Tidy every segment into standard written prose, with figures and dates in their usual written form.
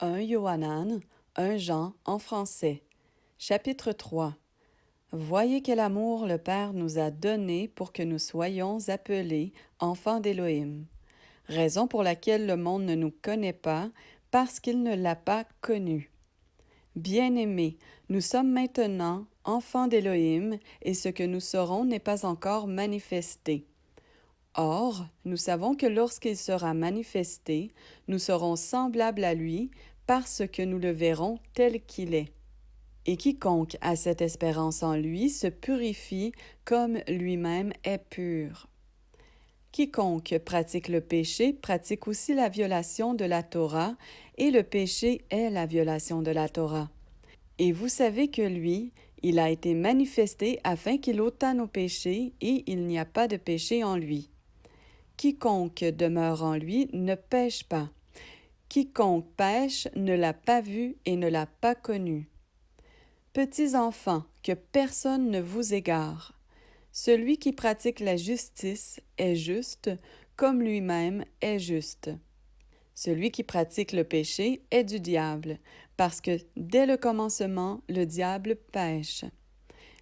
1 Yohanan, 1 Jean en français. Chapitre 3. Voyez quel amour le Père nous a donné pour que nous soyons appelés enfants d'Élohim. Raison pour laquelle le monde ne nous connaît pas, parce qu'il ne l'a pas connu. Bien-aimés, nous sommes maintenant enfants d'Élohim, et ce que nous serons n'est pas encore manifesté. Or, nous savons que lorsqu'il sera manifesté, nous serons semblables à lui, parce que nous le verrons tel qu'il est. Et quiconque a cette espérance en lui se purifie comme lui-même est pur. Quiconque pratique le péché pratique aussi la violation de la Torah, et le péché est la violation de la Torah. Et vous savez que lui, il a été manifesté afin qu'il ôtât nos péchés, et il n'y a pas de péché en lui. Quiconque demeure en lui ne pêche pas. Quiconque pêche ne l'a pas vu et ne l'a pas connu. Petits enfants, que personne ne vous égare. Celui qui pratique la justice est juste, comme lui-même est juste. Celui qui pratique le péché est du diable, parce que dès le commencement, le diable pêche.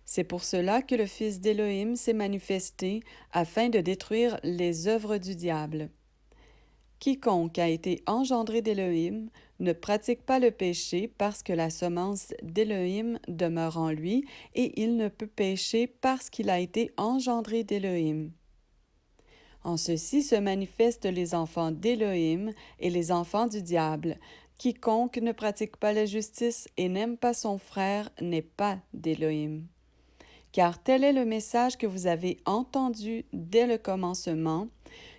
C'est pour cela que le Fils d'Élohim s'est manifesté afin de détruire les œuvres du diable. Quiconque a été engendré d'Élohim ne pratique pas le péché parce que la semence d'Élohim demeure en lui et il ne peut pécher parce qu'il a été engendré d'Élohim. En ceci se manifestent les enfants d'Élohim et les enfants du diable. Quiconque ne pratique pas la justice et n'aime pas son frère n'est pas d'Élohim. Car tel est le message que vous avez entendu dès le commencement,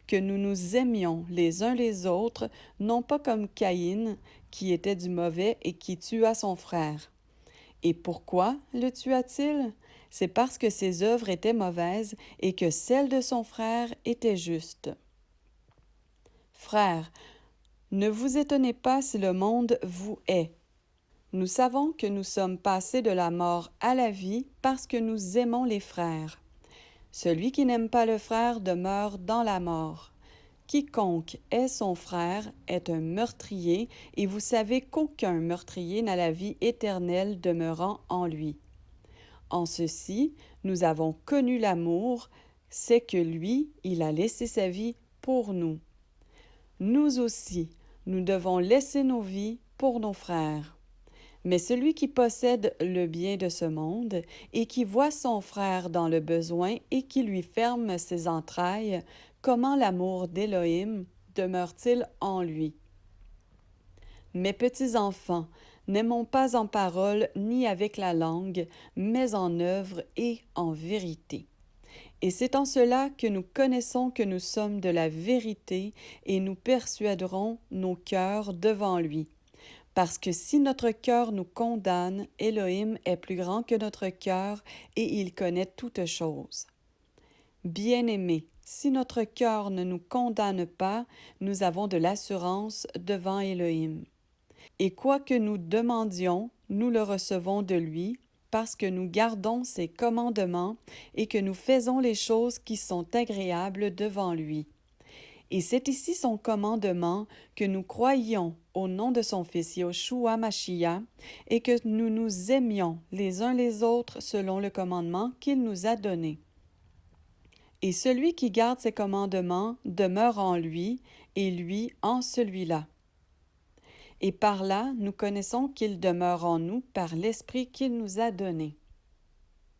que nous nous aimions les uns les autres, non pas comme Caïn, qui était du mauvais et qui tua son frère. Et pourquoi le tua-t-il? C'est parce que ses œuvres étaient mauvaises et que celles de son frère étaient justes. Frères, ne vous étonnez pas si le monde vous hait. Nous savons que nous sommes passés de la mort à la vie parce que nous aimons les frères. Celui qui n'aime pas le frère demeure dans la mort. Quiconque est son frère est un meurtrier, et vous savez qu'aucun meurtrier n'a la vie éternelle demeurant en lui. En ceci, nous avons connu l'amour, c'est que lui, il a laissé sa vie pour nous. Nous aussi, nous devons laisser nos vies pour nos frères. Mais celui qui possède le bien de ce monde et qui voit son frère dans le besoin et qui lui ferme ses entrailles, comment l'amour d'Élohim demeure-t-il en lui? Mes petits enfants, n'aimons pas en parole ni avec la langue, mais en œuvre et en vérité. Et c'est en cela que nous connaissons que nous sommes de la vérité et nous persuaderons nos cœurs devant lui. Parce que si notre cœur nous condamne, Élohim est plus grand que notre cœur et il connaît toutes choses. Bien-aimés, si notre cœur ne nous condamne pas, nous avons de l'assurance devant Élohim. Et quoi que nous demandions, nous le recevons de lui, parce que nous gardons ses commandements et que nous faisons les choses qui sont agréables devant lui. Et c'est ici son commandement que nous croyions au nom de son Fils Yoshua Mashiach et que nous nous aimions les uns les autres selon le commandement qu'il nous a donné. Et celui qui garde ses commandements demeure en lui et lui en celui-là. Et par là, nous connaissons qu'il demeure en nous par l'Esprit qu'il nous a donné.